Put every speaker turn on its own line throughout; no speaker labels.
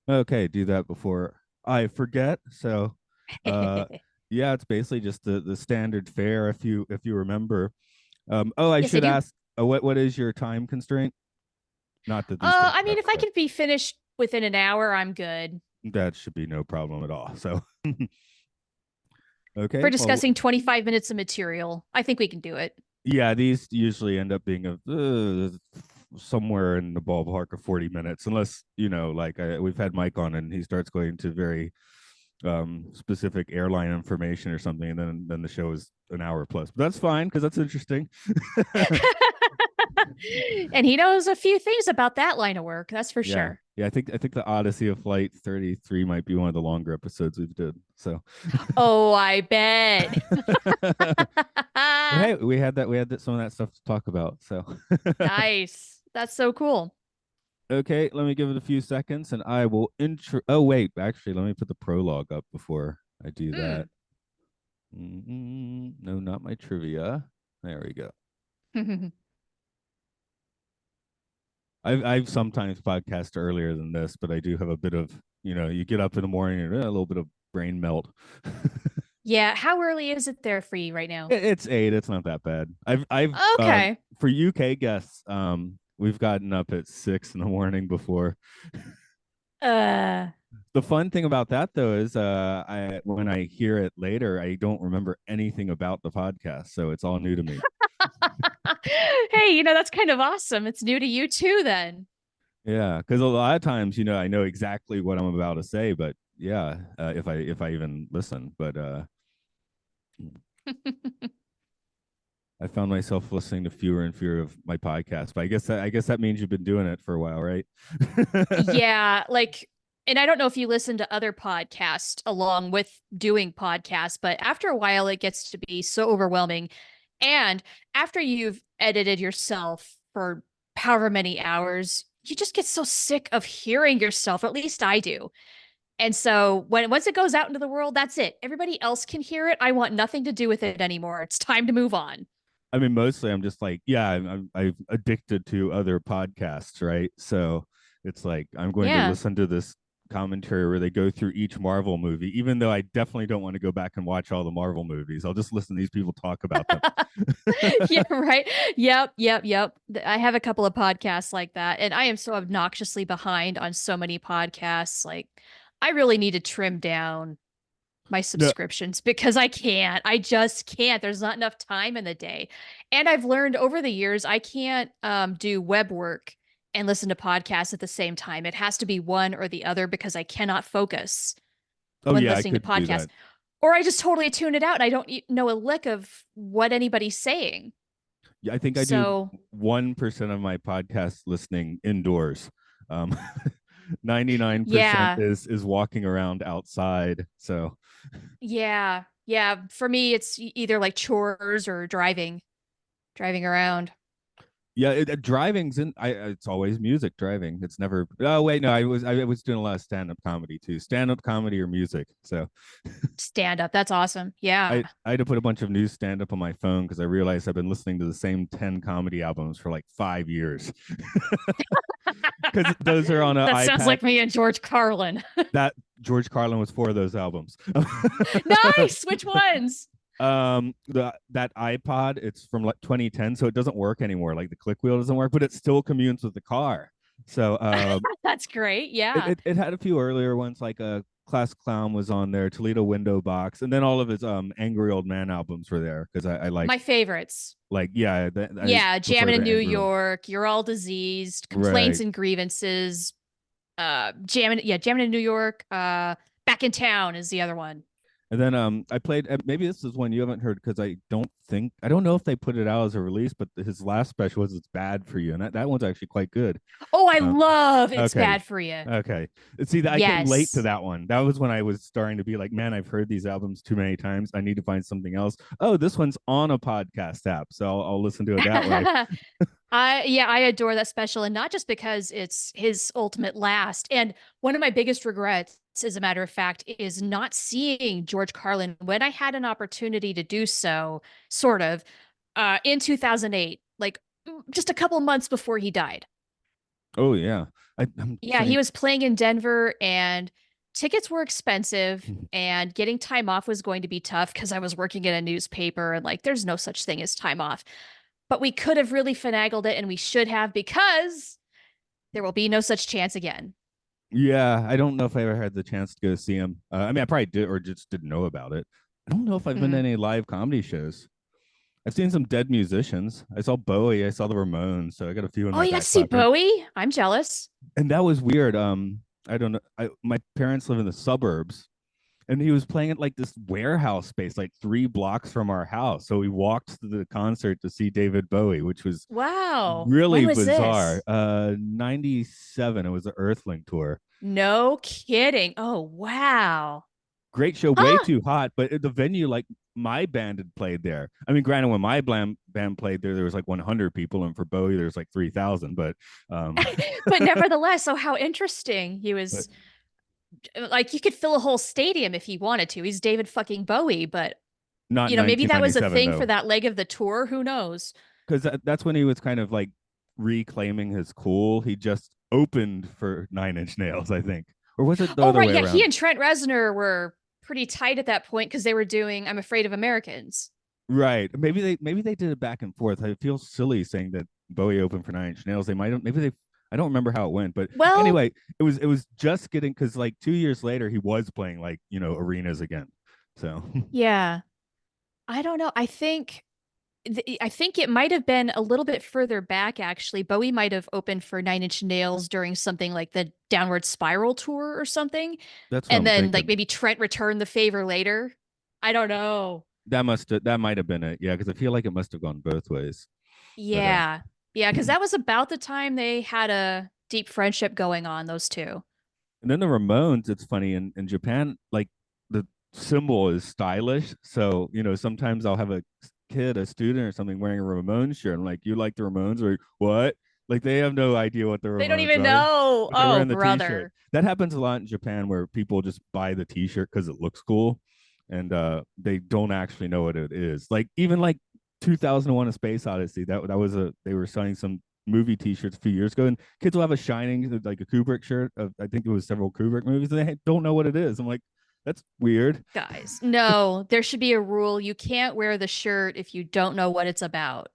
Okay, do that before I forget. So, yeah, it's basically just the standard fare if you remember. I
Yes, I
should
do.
ask, what is your time constraint? Not that these take
I mean, if
forever,
I
but
could be finished within an hour, I'm good.
that should be no problem at all. So, okay,
For
well,
discussing 25 minutes of material, I think we can do it.
yeah, these usually end up being somewhere in the ballpark of 40 minutes, unless like we've had Mike on and he starts going to very specific airline information or something, and then the show is an hour plus. But that's fine because that's interesting.
And he knows a few things about that line of work, that's for
Yeah.
sure.
Yeah, I think the Odyssey of Flight 33 might be one of the longer episodes we've did. So
Oh, I bet.
but hey, we had some of that stuff to talk about. So
Nice. That's so cool.
okay, let me give it a few seconds and I will intro. Oh wait, actually, let me put the prologue up before I do that.
Mm.
No, not my trivia. There we go. I've sometimes podcast earlier than this, but I do have a bit of you get up in the morning and a little bit of brain melt.
Yeah, how early is it there for you right now?
It's 8. It's not that bad. I've
Okay.
for UK guests, we've gotten up at 6 in the morning before.
Uh
The fun thing about that though is I when I hear it later, I don't remember anything about the podcast, so it's all new to me.
Hey, that's kind of awesome. It's new to you too, then.
Yeah, because a lot of times, I know exactly what I'm about to say, but yeah, if I even listen, but I found myself listening to fewer and fewer of my podcasts. But I guess that means you've been doing it for a while, right?
Yeah, and I don't know if you listen to other podcasts along with doing podcasts, but after a while, it gets to be so overwhelming. And after you've edited yourself for however many hours, you just get so sick of hearing yourself. At least I do. And so once it goes out into the world, that's it. Everybody else can hear it. I want nothing to do with it anymore. It's time to move on.
I mean, mostly I'm just like, yeah, I'm addicted to other podcasts, right? So it's like I'm going to
Yeah.
listen to this commentary where they go through each Marvel movie, even though I definitely don't want to go back and watch all the Marvel movies. I'll just listen to these people talk about them.
Yeah, right. Yep. I have a couple of podcasts like that, and I am so obnoxiously behind on so many podcasts. Like, I really need to trim down my
No,
subscriptions because I can't. I just can't. There's not enough time in the day. And I've learned over the years I can't do web work and listen to podcasts at the same time. It has to be one or the other because I cannot focus
oh
when
yeah, I
listening to
could do
podcasts.
that.
Or I just totally tune it out and I don't know a lick of what anybody's saying.
Yeah, I think I do
So
1% of my podcast listening indoors. Um, 99%
yeah,
is walking around outside. So
yeah. For me, it's either like chores or driving around.
yeah, driving's in. It's always music driving. It's never. Oh wait, no, I was doing a lot of stand up comedy too. Stand up comedy or music. So
Stand up. That's awesome. Yeah.
I had to put a bunch of new stand up on my phone because I realized I've been listening to the same 10 comedy albums for like 5 years. Because those are on an
That sounds
iPad.
like me and George Carlin.
That George Carlin was 4 of those albums.
Nice. Which ones?
That iPod, it's from like 2010, so it doesn't work anymore. Like the click wheel doesn't work, but it still commutes with the car. So
That's great.
it,
Yeah.
it, it had a few earlier ones, like a Class Clown was on there, Toledo Window Box, and then all of his Angry Old Man albums were there because I like
My favorics.
yeah, I
Yeah.
prefer
Jamming in
the
New
Angry Old.
York. You're all diseased. Complaints
Right.
and grievances. Jamming in New York. Back in town is the other one.
And then I played maybe this is one you haven't heard because I don't know if they put it out as a release, but his last special was It's Bad for You, and that one's actually quite good.
Oh, I
Um,
love It's
okay,
Bad for You.
okay. See, I came late to
Yes.
that one. That was when I was starting to be like, man, I've heard these albums too many times. I need to find something else. Oh, this one's on a podcast app, so I'll listen to it that way.
I adore that special, and not just because it's his ultimate last. And one of my biggest regrets, as a matter of fact, is not seeing George Carlin when I had an opportunity to do so, sort of, in 2008, like just a couple months before he died.
Oh yeah. I'm
Yeah, he
saying
was playing in Denver and tickets were expensive and getting time off was going to be tough because I was working in a newspaper and like there's no such thing as time off. But we could have really finagled it and we should have because there will be no such chance again.
yeah, I don't know if I ever had the chance to go see him. I mean, I probably did or just didn't know about it. I don't know if I've been to
Hmm.
any live comedy shows. I've seen some dead musicians. I saw Bowie. I saw the Ramones. So I got a few in
Oh,
my
you got to
back
see
pocket.
Bowie? I'm jealous.
And that was weird. I don't know. My parents live in the suburbs, and he was playing at like this warehouse space, like 3 blocks from our house. So we walked to the concert to see David Bowie, which was
Wow. When
really
was
bizarre.
this?
97. It was the Earthling tour.
No kidding. Oh, wow.
Great show, way
Huh?
too hot, but the venue, like my band had played there. I mean, granted, when my band played there, there was like 100 people, and for Bowie, there's like 3,000. Um,
But nevertheless, so how interesting. He
but
was like you could fill a whole stadium if he wanted to. He's David fucking Bowie, but
not
maybe that was a
1997
thing for
though,
that leg of the tour. Who knows?
because that's when he was kind of like reclaiming his cool. He just opened for 9 Inch Nails, I think, or was it the
Oh,
other
right.
way
Yeah, he
around?
and Trent Reznor were pretty tight at that point because they were doing I'm Afraid of Americans.
Right? Maybe they did it back and forth. I feel silly saying that Bowie opened for 9 Inch Nails. They might have, maybe they. I don't remember how it went, but
Well,
anyway, it was just getting because like 2 years later he was playing like arenas again. So
yeah. I don't know. I think it might have been a little bit further back actually. Bowie might have opened for Nine Inch Nails during something like the Downward Spiral tour or something.
that's what
And
I'm
then like
thinking.
maybe Trent returned the favor later. I don't know.
That might have been it. Yeah, because I feel like it must have gone both ways. But
Yeah. Yeah, because that was about the time they had a deep friendship going on, those two.
and then the Ramones, it's funny in Japan, like the symbol is stylish. So, sometimes I'll have a kid, a student or something wearing a Ramones shirt. I'm like, you like the Ramones? Or what? Like they have no idea what the
They don't
Ramones
even
are,
know.
but they're
Oh,
wearing the t-shirt.
brother.
That happens a lot in Japan where people just buy the t-shirt because it looks cool and they don't actually know what it is. Like even like 2001 A Space Odyssey, that was they were selling some movie t-shirts a few years ago and kids will have a Shining like a Kubrick shirt of I think it was several Kubrick movies and they don't know what it is. I'm like, that's weird.
Guys, no, there should be a rule. You can't wear the shirt if you don't know what it's about.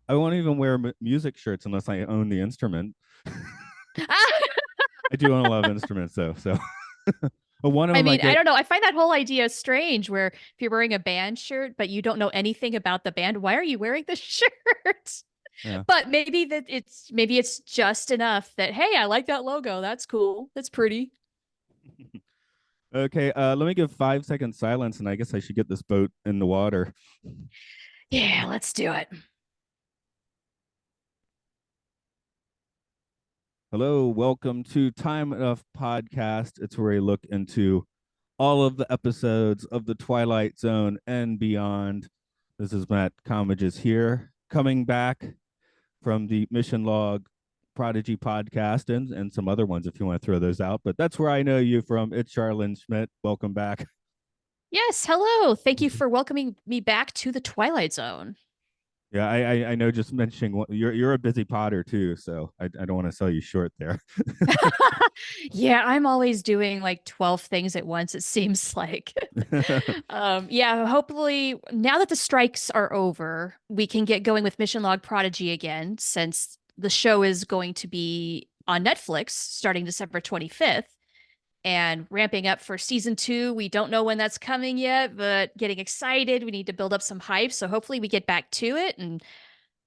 I won't even wear music shirts unless I own the instrument. I do own a lot of instruments though, so but one of
I
them I
mean, I
get.
don't know. I find that whole idea strange where if you're wearing a band shirt, but you don't know anything about the band, why are you wearing the shirt?
Yeah.
But maybe it's just enough that, hey, I like that logo. That's cool. That's pretty.
Okay, let me give 5 seconds silence, and I guess I should get this boat in the water.
Yeah, let's do it.
Hello, welcome to Time Enough Podcast. It's where we look into all of the episodes of the Twilight Zone and beyond. This is Matt Comages here, coming back from the Mission Log Prodigy podcast and some other ones if you want to throw those out. But that's where I know you from. It's Charlynn Schmiedt. Welcome back.
Yes, hello. Thank you for welcoming me back to the Twilight Zone.
Yeah, I know. Just mentioning you're a busy potter too, so I don't want to sell you short there.
Yeah, I'm always doing like 12 things at once, it seems like. Yeah, hopefully now that the strikes are over, we can get going with Mission Log Prodigy again, since the show is going to be on Netflix starting December 25th and ramping up for season 2. We don't know when that's coming yet, but getting excited. We need to build up some hype. So hopefully we get back to it. And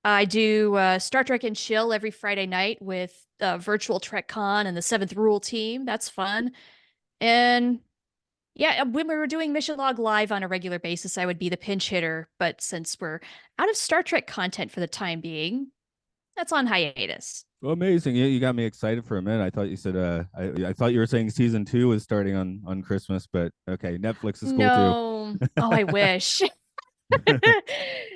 I do Star Trek and Chill every Friday night with Virtual Trek Con and the Seventh Rule team. That's fun. And yeah, when we were doing Mission Log Live on a regular basis, I would be the pinch hitter. But since we're out of Star Trek content for the time being, that's on hiatus.
Well, amazing. You got me excited for a minute. I thought you said I thought you were saying season 2 was starting on Christmas, but okay, Netflix is cool too.
No. Oh, I wish.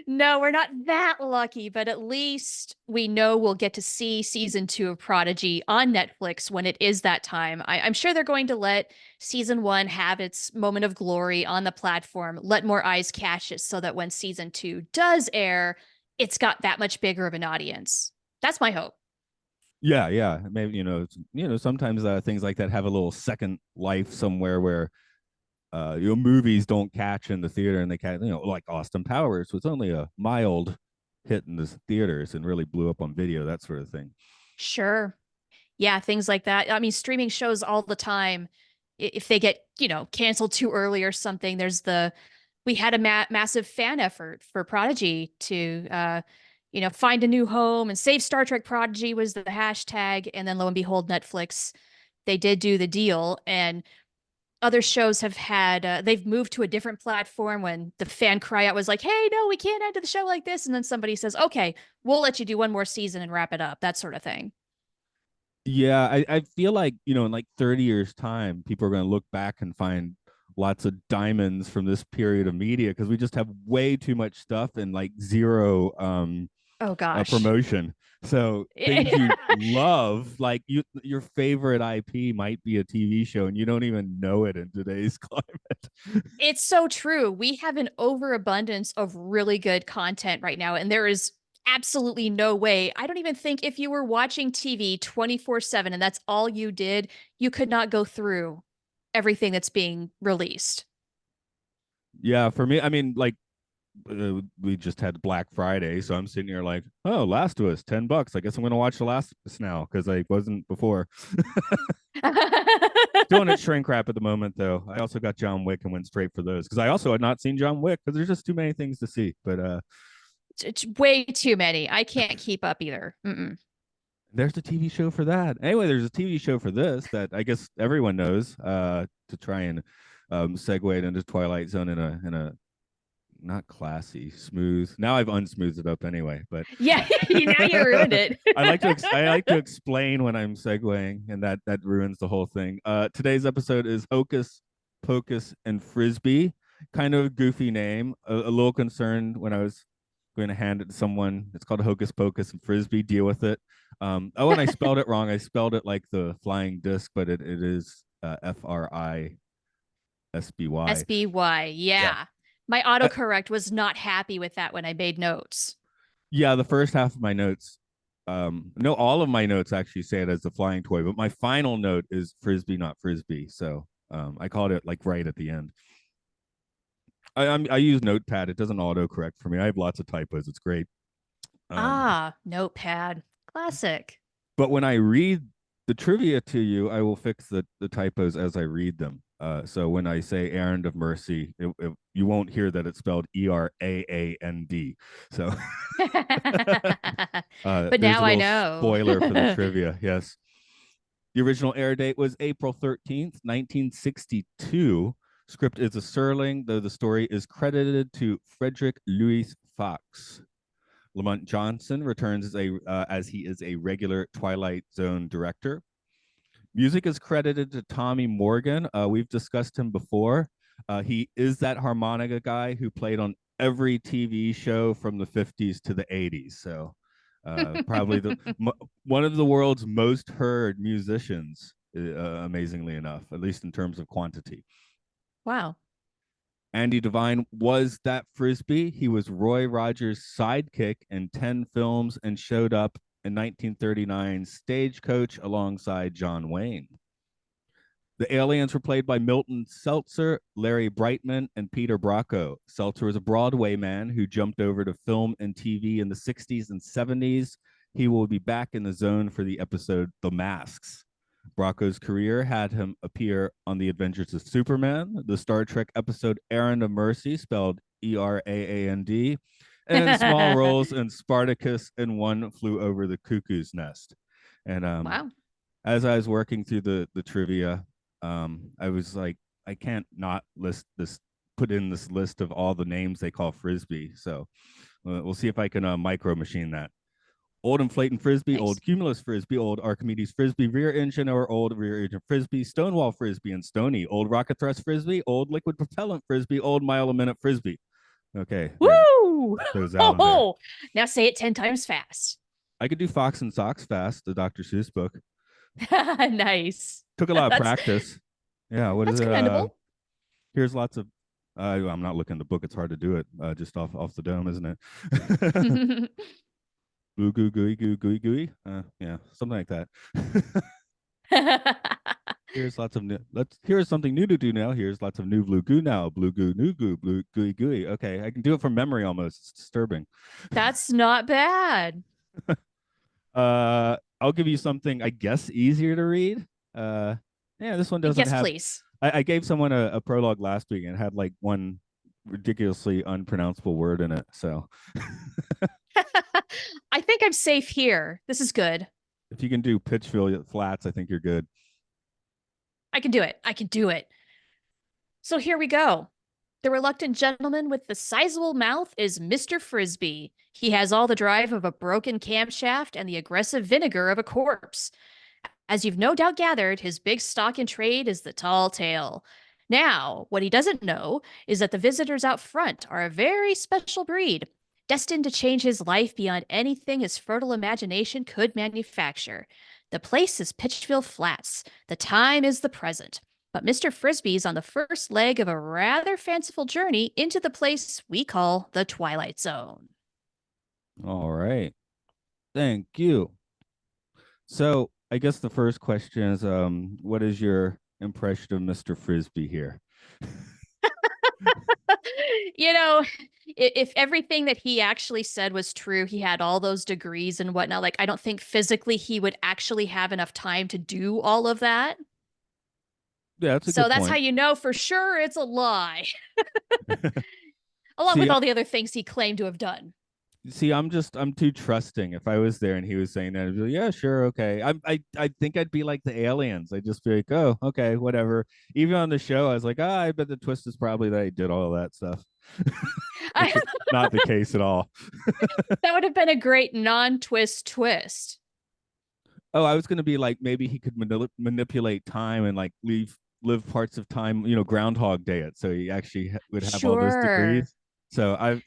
No, we're not that lucky, but at least we know we'll get to see season 2 of Prodigy on Netflix when it is that time. I'm sure they're going to let season 1 have its moment of glory on the platform, let more eyes catch it so that when season 2 does air, it's got that much bigger of an audience. That's my hope.
Yeah. Maybe sometimes things like that have a little second life somewhere where movies don't catch in the theater, and they catch, like Austin Powers was only a mild hit in the theaters and really blew up on video, that sort of thing.
Sure. Yeah, things like that. I mean, streaming shows all the time, if they get, canceled too early or something, we had a massive fan effort for Prodigy to, find a new home and save Star Trek. Prodigy was the hashtag. And then lo and behold, Netflix, they did do the deal. And other shows have had, they've moved to a different platform when the fan cry out was like, hey, no, we can't end the show like this. And then somebody says, okay, we'll let you do one more season and wrap it up, that sort of thing.
Yeah, I feel like, in like 30 years time, people are going to look back and find lots of diamonds from this period of media, because we just have way too much stuff and like zero
Oh, gosh.
promotion. So things you love, like your favorite IP might be a TV show and you don't even know it in today's climate.
It's so true. We have an overabundance of really good content right now, and there is absolutely no way. I don't even think if you were watching TV 24/7 and that's all you did, you could not go through everything that's being released.
Yeah, for me, I mean, like we just had Black Friday, so I'm sitting here like, oh, Last of Us, $10. I guess I'm gonna watch The Last of Us now because I wasn't before. Doing it shrink wrap at the moment, though. I also got John Wick and went straight for those because I also had not seen John Wick because there's just too many things to see. But
It's way too many. I can't keep up either. Mm-mm.
there's a TV show for that. Anyway, there's a TV show for this that I guess everyone knows. To try and segue it into Twilight Zone in a not classy, smooth. Now I've unsmoothed it up anyway, but
Yeah, now you ruined it.
I like to explain when I'm segueing, and that ruins the whole thing. Today's episode is Hocus, Pocus, and Frisby. Kind of a goofy name. A little concerned when I was going to hand it to someone. It's called Hocus Pocus and Frisby. Deal with it. And I spelled it wrong. I spelled it like the flying disc, but it is Frisby.
SBY.
Yeah.
Yeah. My
Uh,
autocorrect was not happy with that when I made notes.
yeah, the first half of my notes, no, all of my notes actually say it as the flying toy, but my final note is Frisby, not Frisbee. So I called it like right at the end. I use Notepad. It doesn't autocorrect for me. I have lots of typos. It's great. Um,
Ah, notepad. Classic.
but when I read the trivia to you, I will fix the typos as I read them. So when I say errand of mercy, you won't hear that it's spelled ERAAND. So
But
there's a
now I
little
know.
spoiler for the trivia. Yes. The original air date was April 13th, 1962. Script is a Serling, though the story is credited to Frederick Louis Fox. Lamont Johnson returns as he is a regular Twilight Zone director. Music is credited to Tommy Morgan. We've discussed him before. He is that harmonica guy who played on every TV show from the 50s to the 80s. So probably one of the world's most heard musicians, amazingly enough, at least in terms of quantity.
Wow.
Andy Devine was that Frisby. He was Roy Rogers' sidekick in 10 films and showed up in 1939's Stagecoach alongside John Wayne. The aliens were played by Milton Seltzer, Larry Brightman, and Peter Bracco. Seltzer was a Broadway man who jumped over to film and TV in the 60s and 70s. He will be back in the zone for the episode The Masks. Bracco's career had him appear on The Adventures of Superman, the Star Trek episode Errand of Mercy, spelled ERAAND, and in small roles in Spartacus and One Flew Over the Cuckoo's Nest. And
Wow.
as I was working through the trivia, I was like, I can't not put in this list of all the names they call Frisbee. So we'll see if I can micro machine that. Old inflating Frisbee,
Nice.
old cumulus Frisbee, old Archimedes Frisbee, rear engine or old rear engine Frisbee, Stonewall Frisbee and Stony, old rocket thrust Frisbee, old liquid propellant Frisbee, old mile a minute Frisbee. Okay.
Woo!
Those out there.
Oh, now say it 10 times fast.
I could do Fox and Socks fast, the Dr. Seuss book.
Nice.
Took a lot of
That's
practice. Yeah, what is
that's
it?
commendable.
Here's lots of I'm not looking at the book. It's hard to do it just off the dome, isn't it? Blue goo gooey goo gooey gooey. Yeah, something like that. Here's lots of new. Here's something new to do now. Here's lots of new blue goo now. Blue goo, new goo, blue gooey gooey. Okay, I can do it from memory almost. It's disturbing.
That's not bad.
I'll give you something I guess easier to read. Uh, yeah, this one doesn't
Yes,
have.
please.
I gave someone a prologue last week and it had like one ridiculously unpronounceable word in it. So
I think I'm safe here. This is good.
if you can do Pitchville flats, I think you're good.
I can do it. I can do it. So here we go. The reluctant gentleman with the sizable mouth is Mr. Frisby. He has all the drive of a broken camshaft and the aggressive vinegar of a corpse. As you've no doubt gathered, his big stock in trade is the tall tale. Now, what he doesn't know is that the visitors out front are a very special breed, destined to change his life beyond anything his fertile imagination could manufacture. The place is Pitchville Flats. The time is the present. But Mr. Frisby's on the first leg of a rather fanciful journey into the place we call the Twilight Zone.
All right. Thank you. So I guess the first question is, what is your impression of Mr. Frisby here?
You know, if everything that he actually said was true, he had all those degrees and whatnot. Like, I don't think physically he would actually have enough time to do all of that.
Yeah, that's a
So
good
that's how
point.
you know for sure it's a lie, along
See,
with all the other things he claimed to have done.
I'm too trusting. If I was there and he was saying that, I'd be like, yeah, sure, okay. I think I'd be like the aliens. I'd just be like, oh, okay, whatever. Even on the show, I was like, I bet the twist is probably that I did all of that stuff, which
I,
is not the case at all.
that would have been a great non-twist twist.
Oh, I was gonna be like maybe he could manipulate time and like live parts of time, Groundhog Day it, so he actually would have all those
Sure.
degrees. So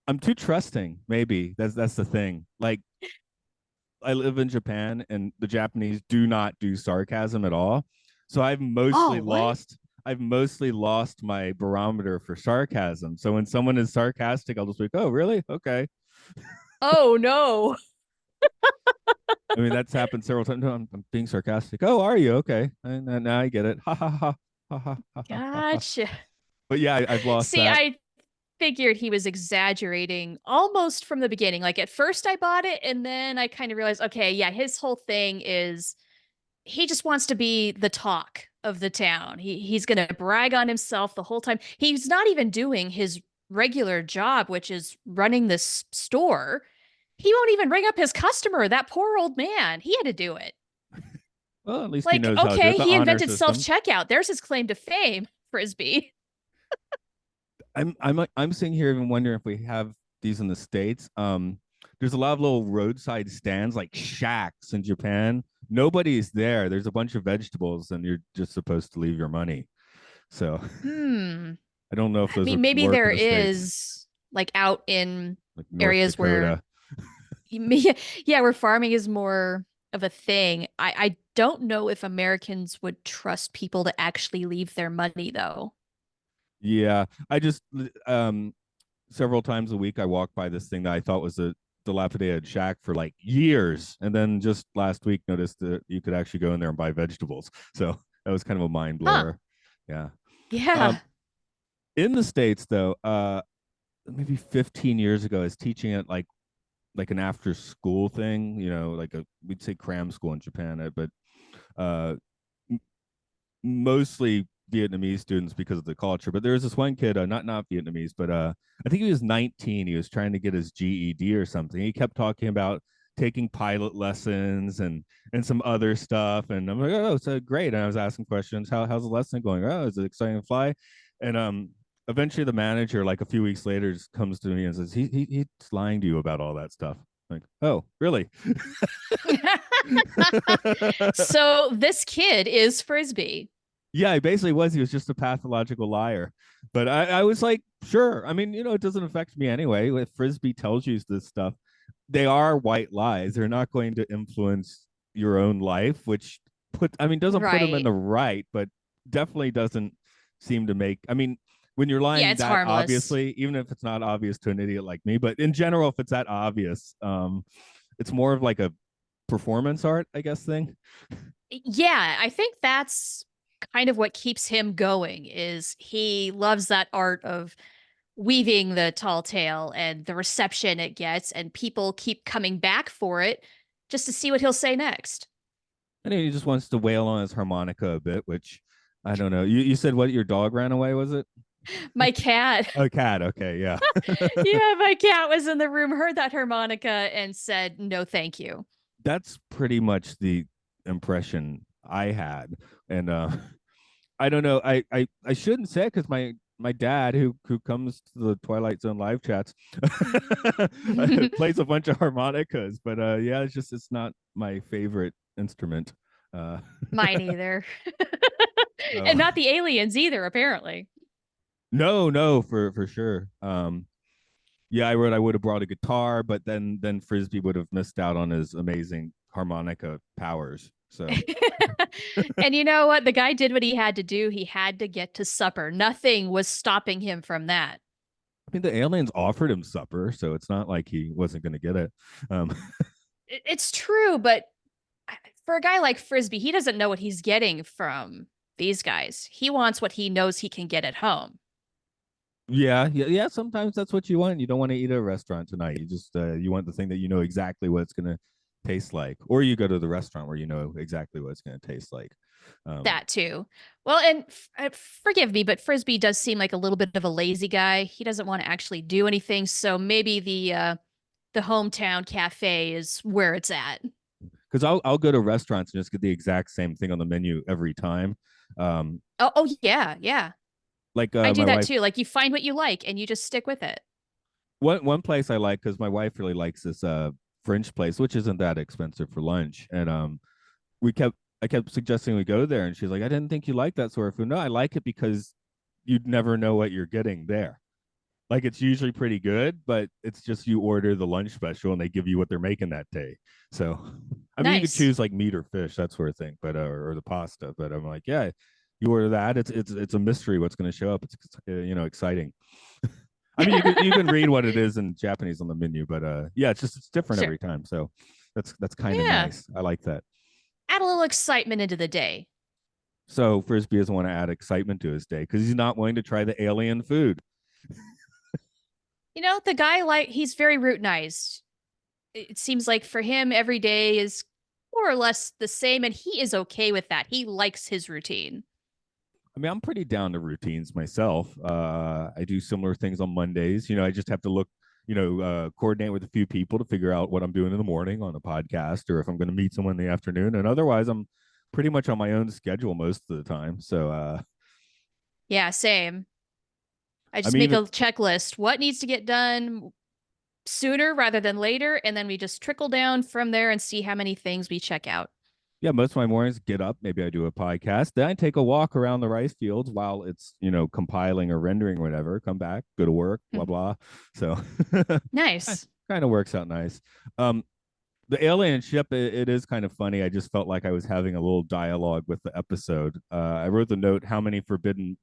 I'm too trusting. Maybe that's the thing. Like I live in Japan, and the Japanese do not do sarcasm at all. So
Oh, what?
I've mostly lost my barometer for sarcasm. So when someone is sarcastic, I'll just be like, "Oh, really? Okay."
Oh, no.
I mean, that's happened several times. No, I'm being sarcastic. Oh, are you? Okay. And now I get it. Ha ha ha. Ha ha ha ha ha. Ha.
Gotcha.
But yeah, I've lost
See,
that.
I figured he was exaggerating almost from the beginning. Like at first I bought it and then I kind of realized, okay, yeah, his whole thing is he just wants to be the talk of the town. He's going to brag on himself the whole time. He's not even doing his regular job, which is running this store. He won't even ring up his customer. That poor old man. He had to do it.
Well, at least he
Like,
knows how to do it.
okay,
The
he
honor
invented
system.
self-checkout. There's his claim to fame, Frisbee.
I'm sitting here even wondering if we have these in the States. There's a lot of little roadside stands like shacks in Japan. Nobody's there. There's a bunch of vegetables, and you're just supposed to leave your money. So
Hmm.
I don't know if
I
those
mean,
would
maybe
work in
there
the States,
is like out in
like North
areas where
Dakota.
yeah, where farming is more of a thing. I don't know if Americans would trust people to actually leave their money though.
Yeah, I just several times a week I walk by this thing that I thought was a dilapidated shack for like years, and then just last week noticed that you could actually go in there and buy vegetables. So that was kind of a mind
Huh.
blower. Yeah.
Yeah.
Um, in the States though, maybe 15 years ago, I was teaching at like an after school thing, like we'd say cram school in Japan, but uh mostly Vietnamese students because of the culture. But there was this one kid, not Vietnamese, but I think he was 19. He was trying to get his GED or something. He kept talking about taking pilot lessons and some other stuff. And I'm like, oh, so great. And I was asking questions. How's the lesson going? Oh, is it exciting to fly? And eventually the manager, like a few weeks later, just comes to me and says, he's lying to you about all that stuff. I'm like, oh, really?
So this kid is Frisbee.
Yeah, he basically was. He was just a pathological liar. But I was like, sure. I mean, it doesn't affect me anyway. If Frisbee tells you this stuff, they are white lies. They're not going to influence your own life, which doesn't put him in
Right.
the right, but definitely doesn't seem to make. I mean, when you're
Yeah,
lying
it's
that
harmless.
obviously, even if it's not obvious to an idiot like me, but in general, if it's that obvious, it's more of like a performance art, I guess, thing.
Yeah, I think that's kind of what keeps him going is he loves that art of weaving the tall tale and the reception it gets, and people keep coming back for it just to see what he'll say next.
And he just wants to wail on his harmonica a bit, which I don't know. You said what, your dog ran away, was it?
My cat,
A cat. Okay, yeah.
yeah, my cat was in the room, heard that harmonica, and said, no, thank you.
That's pretty much the impression I had. And I don't know. I shouldn't say because my dad who comes to the Twilight Zone live chats plays a bunch of harmonicas, but yeah, it's not my favorite instrument. Uh
Mine either.
oh
And not the aliens either, apparently.
no, no, for sure. Yeah, I wrote I would have brought a guitar, but then Frisby would have missed out on his amazing harmonica powers. So
And you know what? The guy did what he had to do. He had to get to supper. Nothing was stopping him from that.
I mean, the aliens offered him supper, so it's not like he wasn't going to get it. Um,
It's true, but for a guy like Frisbee, he doesn't know what he's getting from these guys. He wants what he knows he can get at home.
yeah, yeah, yeah. Sometimes that's what you want. You don't want to eat at a restaurant tonight. You just you want the thing that you know exactly what it's going to taste like, or you go to the restaurant where you know exactly what it's going to taste like. Um,
That too. Well, and forgive me, but Frisbee does seem like a little bit of a lazy guy. He doesn't want to actually do anything, so maybe the hometown cafe is where it's at.
because I'll go to restaurants and just get the exact same thing on the menu every time. Um,
Oh yeah, yeah.
like
I do
my
that
wife,
too. Like you find what you like and you just stick with it.
one place I like because my wife really likes this French place, which isn't that expensive for lunch, and we kept I kept suggesting we go there, and she's like, I didn't think you like that sort of food. No, I like it because you'd never know what you're getting there. Like it's usually pretty good, but it's just you order the lunch special and they give you what they're making that day. So, I mean, you could
Nice.
choose like meat or fish, that sort of thing, but or the pasta. But I'm like, yeah, you order that. It's a mystery what's going to show up. It's exciting. I mean, you can read what it is in Japanese on the menu, but yeah, it's different
Sure.
every time. So that's kind of
Yeah.
nice. I like that.
Add a little excitement into the day.
So Frisbee doesn't want to add excitement to his day because he's not willing to try the alien food.
You know, the guy like he's very routinized. It seems like for him every day is more or less the same and he is okay with that. He likes his routine.
I mean, I'm pretty down to routines myself. I do similar things on Mondays. I just have to look, coordinate with a few people to figure out what I'm doing in the morning on a podcast or if I'm going to meet someone in the afternoon. And otherwise, I'm pretty much on my own schedule most of the time. So,
Yeah, same. I
I
just
mean,
make a
even
checklist. What needs to get done sooner rather than later? And then we just trickle down from there and see how many things we check out.
yeah, most of my mornings get up, maybe I do a podcast, then I take a walk around the rice fields while it's, compiling or rendering or whatever, come back, go to work, blah,
Hmm.
blah. So
Nice.
kind of works out nice. Um, the alien ship, it is kind of funny. I just felt like I was having a little dialogue with the episode. I wrote the note, how many forbidden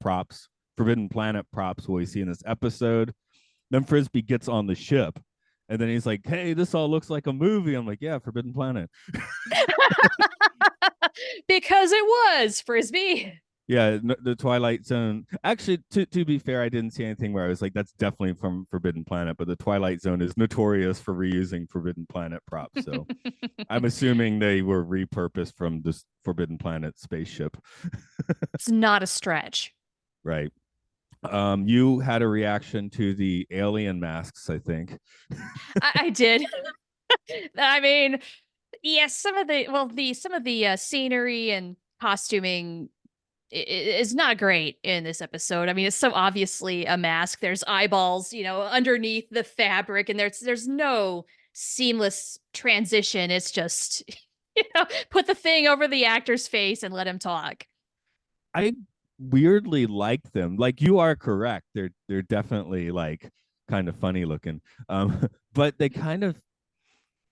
planet props will we see in this episode? Then Frisbee gets on the ship and then he's like, hey, this all looks like a movie. I'm like, yeah, Forbidden Planet.
Because it was Frisbee.
Yeah, the Twilight Zone. Actually, to be fair, I didn't see anything where I was like, "That's definitely from Forbidden Planet." But the Twilight Zone is notorious for reusing Forbidden Planet props, so I'm assuming they were repurposed from this Forbidden Planet spaceship,
It's not a stretch.
right? You had a reaction to the alien masks, I think.
I did. I mean, yes, some of the scenery and costuming is not great in this episode. I mean, it's so obviously a mask. There's eyeballs, underneath the fabric, and there's no seamless transition. It's just, put the thing over the actor's face and let him talk.
I weirdly like them. Like you are correct. They're definitely like kind of funny looking. But they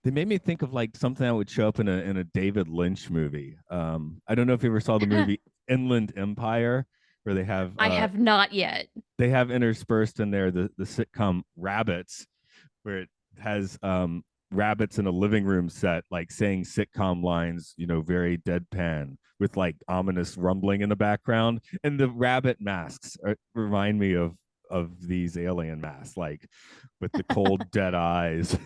made me think of like something that would show up in a David Lynch movie. I don't know if you ever saw the movie Inland Empire, where
I have not yet.
they have interspersed in there the sitcom Rabbits, where it has rabbits in a living room set, like saying sitcom lines, very deadpan with like ominous rumbling in the background. And the rabbit masks remind me of these alien masks, like with the cold, dead eyes.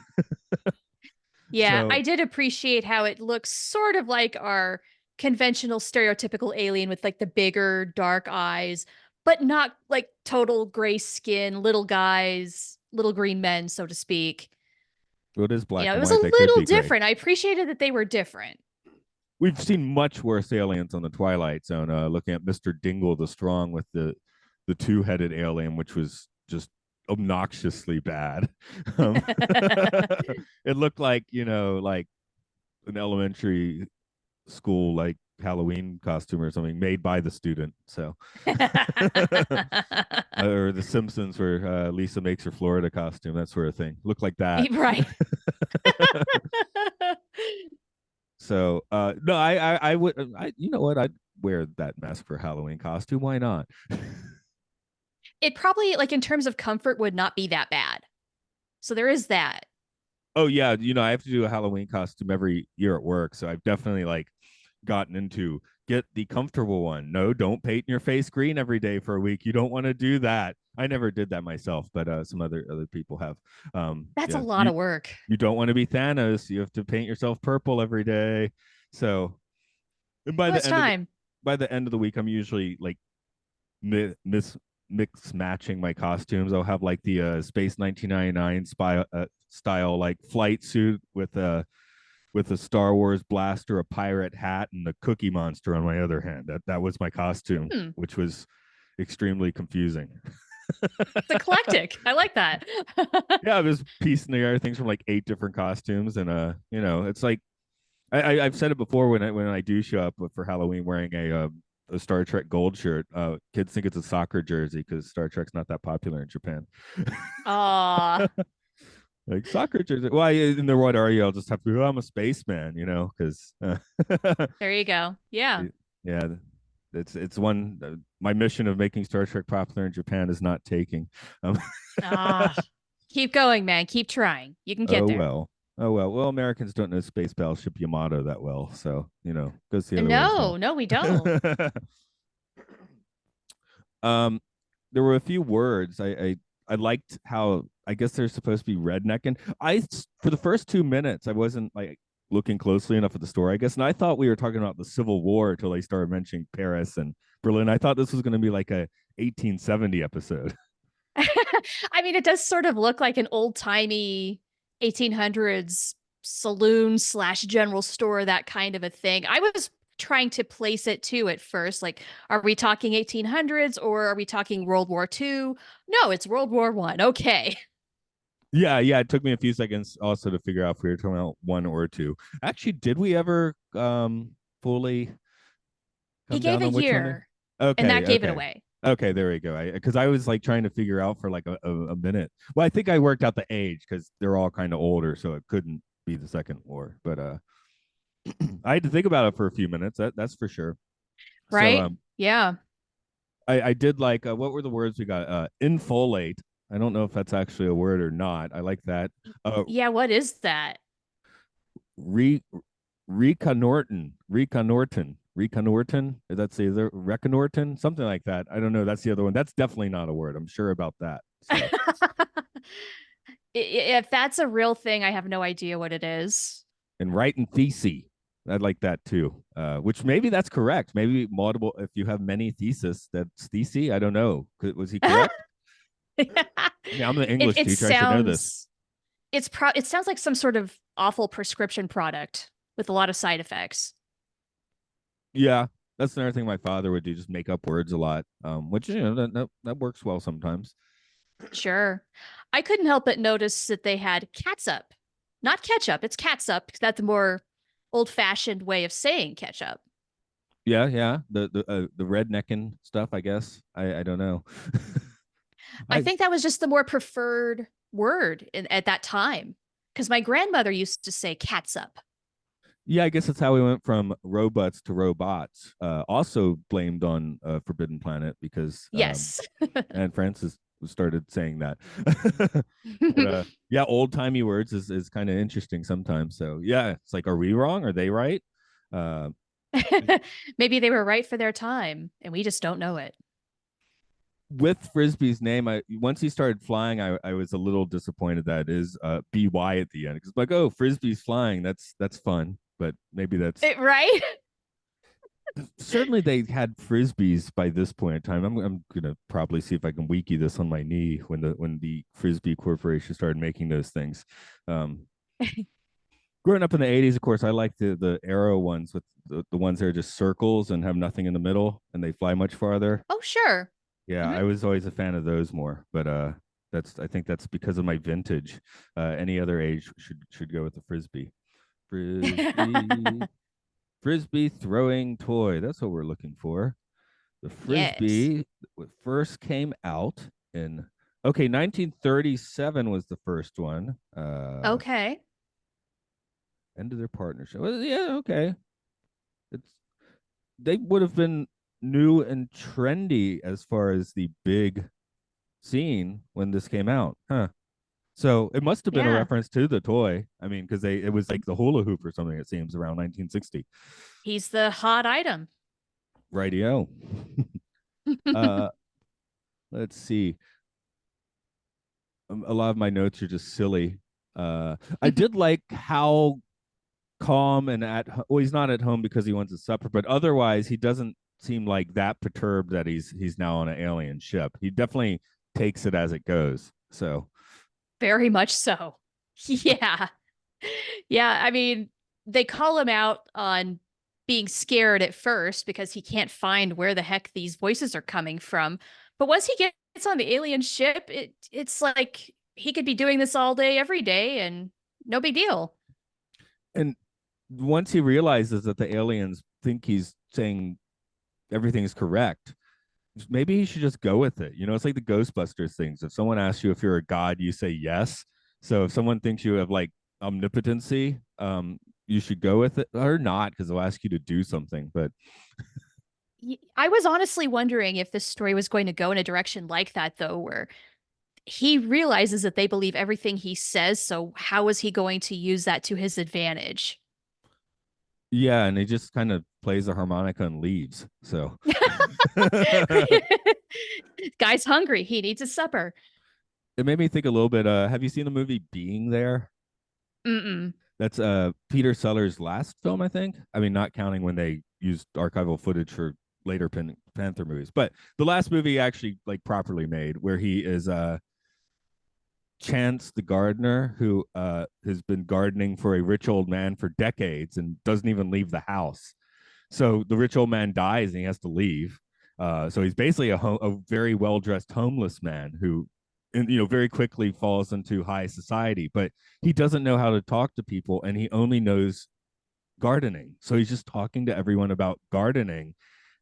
Yeah,
So
I did appreciate how it looks sort of like our conventional stereotypical alien with like the bigger dark eyes, but not like total gray skin, little guys, little green men, so to speak.
it is
You
black
know, it
and
was a
white. They could
little
be gray.
different. I appreciated that they were different.
We've seen much worse aliens on the Twilight Zone. Looking at Mr. Dingle the Strong with the two-headed alien, which was just obnoxiously bad. It looked like like an elementary school like Halloween costume or something made by the student. So, or The Simpsons, where Lisa makes her Florida costume, that sort of thing. Look like that.
Right.
So, no, I would, you know what? I'd wear that mask for Halloween costume. Why not?
It probably, like in terms of comfort, would not be that bad. So there is that.
Oh yeah, I have to do a Halloween costume every year at work, so I've definitely like gotten into get the comfortable one. No, don't paint your face green every day for a week. You don't want to do that. I never did that myself, but some other people have.
That's a
Yeah,
lot of work.
you don't want to be Thanos. You have to paint yourself purple every day. So, and
Well, it's time.
by the end of the week, I'm usually like mix matching my costumes. I'll have like the Space 1999 style like flight suit with a Star Wars blaster, a pirate hat, and the Cookie Monster on my other hand. That was my costume,
Hmm.
which was extremely confusing.
It's eclectic. I like that.
Yeah, I was piecing together things from like 8 different costumes, and it's like I've said it before when I do show up for Halloween wearing a Star Trek gold shirt. Kids think it's a soccer jersey because Star Trek's not that popular in Japan.
Aw,
Like soccer jersey. Well, in the what are you? I'll just have to. Oh, I'm a spaceman, because
there you go. Yeah.
yeah, it's one. My mission of making Star Trek popular in Japan is not taking. Um,
Ah, keep going, man. Keep trying. You can get
oh
there.
well. Oh well. Well, Americans don't know Space Battleship Yamato that well, so goes the other way as
No,
well.
no, we don't.
um, there were a few words I liked how I guess they're supposed to be rednecking. For the first 2 minutes I wasn't like looking closely enough at the story, I guess, and I thought we were talking about the Civil War until they started mentioning Paris and Berlin. I thought this was going to be like a 1870 episode.
I mean, it does sort of look like an old timey 1800s saloon slash general store, that kind of a thing. I was trying to place it too at first. Like, are we talking 1800s or are we talking World War II? No, it's World War One. Okay.
Yeah, it took me a few seconds also to figure out if we were talking about one or two. Actually, did we ever fully
He
come
gave
down
a
on which one?
year, and
Okay,
that gave it
okay.
away.
Okay, there we go. Because I was like trying to figure out for like a minute. Well, I think I worked out the age because they're all kind of older, so it couldn't be the second war. But I had to think about it for a few minutes. That's for sure. So
Right? Yeah.
I did like what were the words we got? Infolate. I don't know if that's actually a word or not. I like that.
Yeah, what is that?
Re reconnorton. That's either reconnorton, something like that. I don't know. That's the other one. That's definitely not a word. I'm sure about that. So,
If that's a real thing, I have no idea what it is.
and writing thesis. I'd like that too. Which maybe that's correct. Maybe multiple. If you have many theses, that's thesis. I don't know. Was he correct? Yeah, I'm the
it
English
it
teacher. I should know this.
sounds it sounds like some sort of awful prescription product with a lot of side effects.
Yeah, that's another thing my father would do. Just make up words a lot. Which that works well sometimes.
Sure. I couldn't help but notice that they had catsup. Not ketchup, it's catsup because that's a more old-fashioned way of saying ketchup.
Yeah. The rednecking stuff. I guess. I don't know.
I
I
think that was just the more preferred word at that time because my grandmother used to say catsup.
Yeah, I guess that's how we went from robots to robots. Also blamed on Forbidden Planet because
Yes.
Anne Francis started saying that. But yeah, old timey words is kind of interesting sometimes. So yeah, it's like, are we wrong? Are they right? Uh,
Maybe they were right for their time and we just don't know it.
with Frisbee's name, I once he started flying, I was a little disappointed that it is BY at the end, because like, oh, Frisbee's flying, that's fun, but maybe that's
Right?
certainly they had Frisbees by this point in time. I'm gonna probably see if I can wiki this on my knee when the Frisbee Corporation started making those things. Um, growing up in the 80s, of course, I like the arrow ones with the ones that are just circles and have nothing in the middle and they fly much farther.
Oh, sure.
Yeah,
Hmm.
I was always a fan of those more, but that's I think that's because of my vintage. Any other age should go with the frisbee. Frisbee, frisbee throwing toy. That's what we're looking for. The
Yes.
frisbee first came out in 1937 was the first one.
Okay.
End of their partnership. Well, yeah, okay. It's they would have been new and trendy as far as the big scene when this came out, huh? So it must have been a
Yeah.
reference to the toy. I mean, because it was like the hula hoop or something. It seems around 1960.
He's the hot item.
Radio. uh, let's see. A lot of my notes are just silly. I did like how calm and well, he's not at home because he wants a supper, but otherwise he doesn't seem like that perturbed that he's now on an alien ship. He definitely takes it as it goes. So
Very much so. Yeah. Yeah. I mean, they call him out on being scared at first because he can't find where the heck these voices are coming from. But once he gets on the alien ship, it's like he could be doing this all day, every day, and no big deal.
and once he realizes that the aliens think he's saying everything's correct, maybe he should just go with it. You know, it's like the Ghostbusters things. If someone asks you if you're a god, you say yes. So if someone thinks you have like omnipotency, you should go with it or not, because they'll ask you to do something. But
I was honestly wondering if this story was going to go in a direction like that, though, where he realizes that they believe everything he says. So, how is he going to use that to his advantage?
yeah, and he just kind of plays the harmonica and leaves. So it
Guy's hungry. He needs a supper.
made me think a little bit. Have you seen the movie Being There?
Mm-mm.
That's Peter Sellers' last film, I think. I mean, not counting when they used archival footage for later Panther movies, but the last movie actually like properly made, where he is Chance the gardener who has been gardening for a rich old man for decades and doesn't even leave the house. So the rich old man dies and he has to leave. So he's basically a very well dressed homeless man who, very quickly falls into high society. But he doesn't know how to talk to people, and he only knows gardening. So he's just talking to everyone about gardening,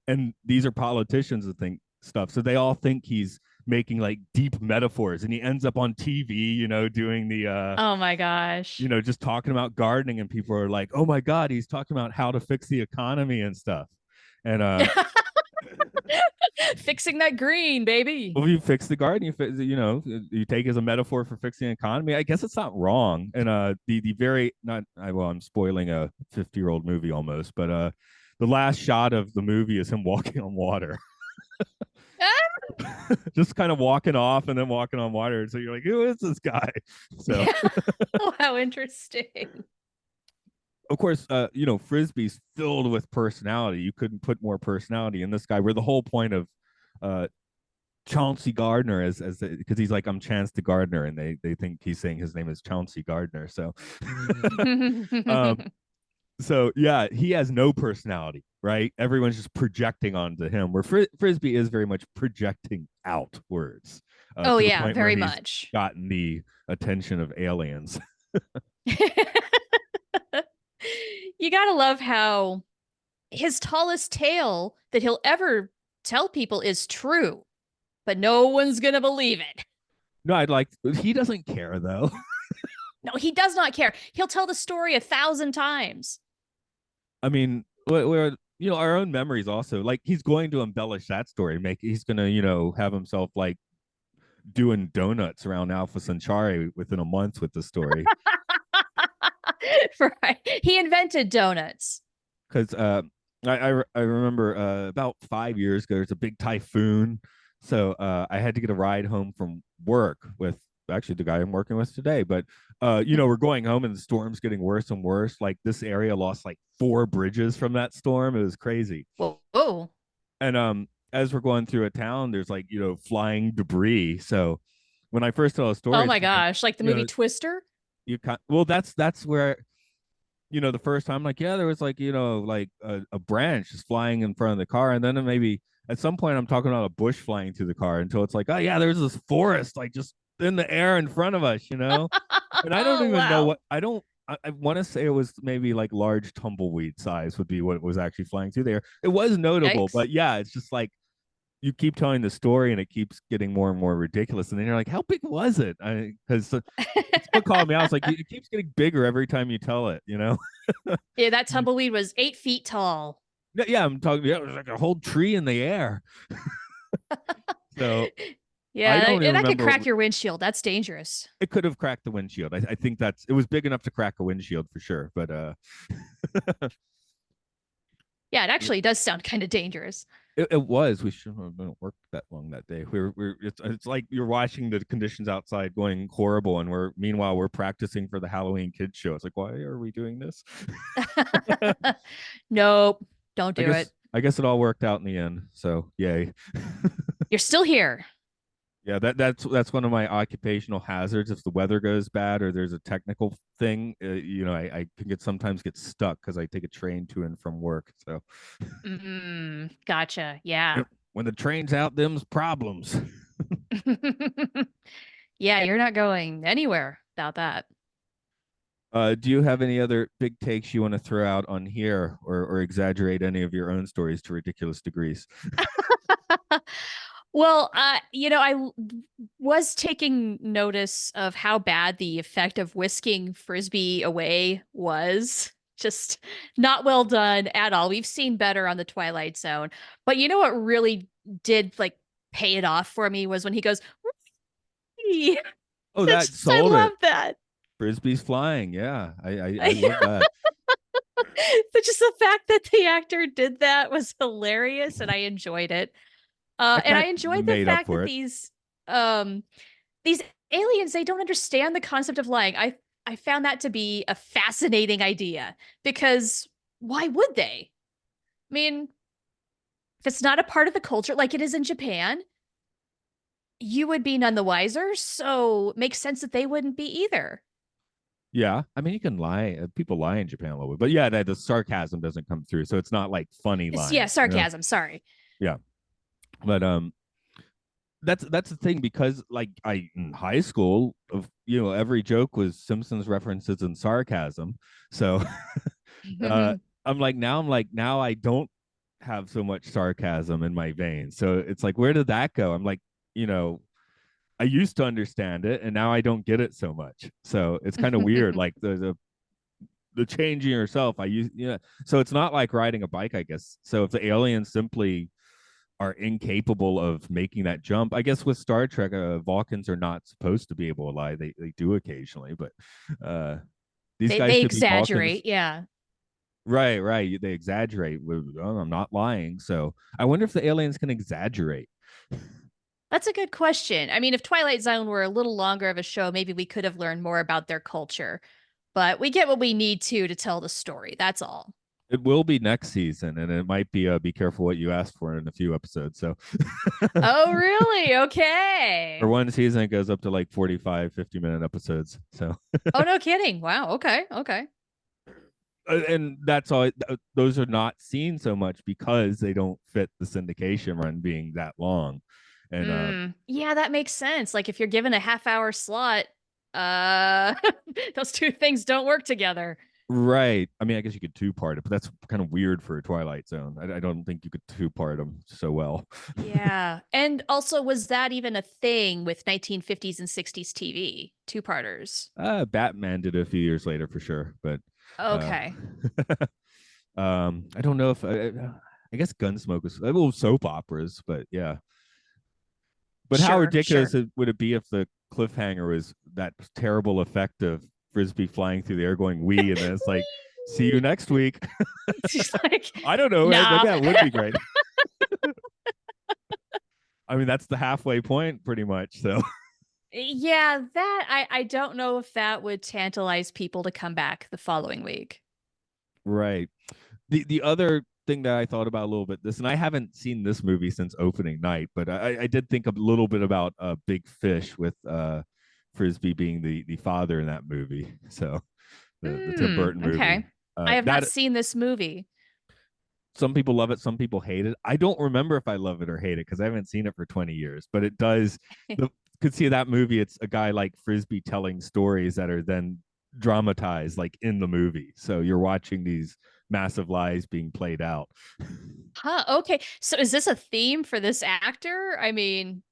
and these are politicians that think stuff. So they all think he's making like deep metaphors, and he ends up on TV, doing the
Oh my gosh.
just talking about gardening, and people are like, "Oh my god, he's talking about how to fix the economy and stuff." And
Fixing that green, baby.
well, you fix the garden, you take as a metaphor for fixing the economy. I guess it's not wrong. And the very not well, I'm spoiling a 50-year-old movie almost, but the last shot of the movie is him walking on water. Just kind of walking off and then walking on water. So you're like, who is this guy? So
Oh, how interesting.
of course, Frisbee's filled with personality. You couldn't put more personality in this guy. Where the whole point of uh, Chauncey Gardner as because he's like, I'm Chance the Gardener, and they think he's saying his name is Chauncey Gardner. So, um, so yeah, he has no personality, right? Everyone's just projecting onto him. Where Frisbee is very much projecting outwards
Oh
to the
yeah,
point where
very
he's
much.
gotten the attention of aliens.
You gotta love how his tallest tale that he'll ever tell people is true, but no one's gonna believe it.
No, he doesn't care though.
No, he does not care. He'll tell the story 1,000 times.
I mean, we're our own memories also. Like he's going to embellish that story. He's gonna have himself like doing donuts around Alpha Centauri within a month with the story.
Right. He invented donuts.
Because I remember about 5 years ago, there's a big typhoon. So I had to get a ride home from work with actually the guy I'm working with today. But we're going home and the storm's getting worse and worse. Like this area lost like 4 bridges from that storm. It was crazy.
Whoa. Whoa.
And as we're going through a town, there's like, flying debris. So when I first tell a story,
Oh
it's
my
like,
gosh. Like the
you
movie
know,
Twister?
you can well, that's where the first time, like, yeah, there was like, like a branch just flying in front of the car. And then maybe at some point I'm talking about a bush flying through the car until it's like, oh yeah, there's this forest like just in the air in front of us. And I don't
Oh,
even know
wow.
what I want to say it was maybe like large tumbleweed size would be what was actually flying through there. It was notable,
Yikes.
but yeah, it's just like you keep telling the story and it keeps getting more and more ridiculous. And then you're like, how big was it? Because it's what called me out. It's like it keeps getting bigger every time you tell it.
Yeah, that tumbleweed was 8 feet tall.
Yeah, I'm talking. Yeah, it was like a whole tree in the air. So I
Yeah,
don't even
and that could
remember.
crack your windshield. That's dangerous.
It could have cracked the windshield. I think it was big enough to crack a windshield for sure. But
Yeah, it actually does sound kind of dangerous.
it was. We shouldn't have been worked that long that day. It's like you're watching the conditions outside going horrible, and meanwhile we're practicing for the Halloween kids show. It's like, why are we doing this?
Nope, don't
I
do it.
guess I guess it all worked out in the end. So yay.
You're still here.
Yeah, that's one of my occupational hazards. If the weather goes bad or there's a technical thing, I can sometimes get stuck because I take a train to and from work. So
Gotcha. Yeah.
when the train's out, them's problems.
Yeah, you're not going anywhere without that.
Do you have any other big takes you want to throw out on here, or exaggerate any of your own stories to ridiculous degrees?
Well, was taking notice of how bad the effect of whisking Frisby away was. Just not well done at all. We've seen better on the Twilight Zone. But you know what really did like pay it off for me was when he goes, "Whee!"
Oh,
It's
that
just, I
sold
love
it.
that.
Frisbee's flying. Yeah, I love that.
But just the fact that the actor did that was hilarious and I enjoyed it.
I
And I
kind of
enjoyed the
made up
fact
for
that
it.
these aliens, they don't understand the concept of lying. I found that to be a fascinating idea because why would they? I mean, if it's not a part of the culture like it is in Japan, you would be none the wiser. So it makes sense that they wouldn't be either.
Yeah, I mean, you can lie. People lie in Japan a little bit, but yeah, the sarcasm doesn't come through, so it's not like funny
Yeah,
lying.
sarcasm. Sorry.
Yeah, but that's the thing because like I in high school, of every joke was Simpsons references and sarcasm. So uh, I'm like now I don't have so much sarcasm in my veins. So it's like, where did that go? I'm like, you know, I used to understand it, and now I don't get it so much. So it's kind of weird. Like the changing yourself. So it's not like riding a bike, I guess. So if the aliens simply are incapable of making that jump, I guess with Star Trek, Vulcans are not supposed to be able to lie. They do occasionally, but uh, these guys
They
could be Vulcans.
exaggerate. Yeah.
Right, right. They exaggerate. Oh, I'm not lying. So I wonder if the aliens can exaggerate.
That's a good question. I mean, if Twilight Zone were a little longer of a show, maybe we could have learned more about their culture. But we get what we need to tell the story. That's all.
It will be next season, and it might be careful what you ask for in a few episodes. So
Oh, really?
for
Okay.
one season, it goes up to like 45, 50-minute episodes. So
Oh, no kidding. Wow. Okay. Okay.
and that's all. Those are not seen so much because they don't fit the syndication run being that long, and
Yeah, that makes sense. Like if you're given a half-hour slot, uh those two things don't work together.
right. I mean, I guess you could two-part it, but that's kind of weird for a Twilight Zone. I don't think you could two-part them so well.
Yeah. And also, was that even a thing with 1950s and 60s TV? Two-parters.
Batman did it a few years later for sure, but uh,
Okay.
I don't know if I guess Gunsmoke was well soap operas, but yeah. But how
Sure,
ridiculous
sure.
would it be if the cliffhanger was that terrible effect of Frisbee flying through the air going "wee," and then it's like, "See you next week."
It's like,
I don't know. Maybe
nah.
that would be great. I mean, that's the halfway point, pretty much. So,
Yeah, that I don't know if that would tantalize people to come back the following week.
right. The other thing that I thought about a little bit this, and I haven't seen this movie since opening night, but I did think a little bit about Big Fish with Frisbee being the father in that movie. So the Tim Burton movie.
Okay. I have not
That
seen this movie.
some people love it, some people hate it. I don't remember if I love it or hate it because I haven't seen it for 20 years, but it does. The could see that movie. It's a guy like Frisbee telling stories that are then dramatized like in the movie. So you're watching these massive lies being played out.
Huh, okay. So is this a theme for this actor? I mean,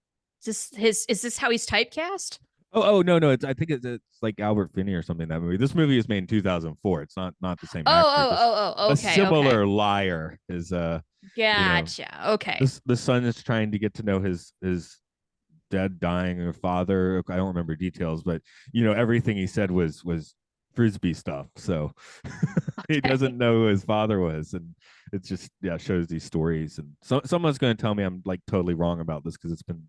is this how he's typecast?
Oh no no! I think it's like Albert Finney or something. That movie. This movie is made in 2004. It's not the same
Oh,
actor.
oh,
Just
oh, oh,
a
okay, okay.
similar liar is you know
Gotcha. Okay.
the son is trying to get to know his dead dying or father. I don't remember details, but everything he said was Frisbee stuff. So he
Okay.
doesn't know who his father was, and it just shows these stories. And someone's going to tell me I'm like totally wrong about this because it's been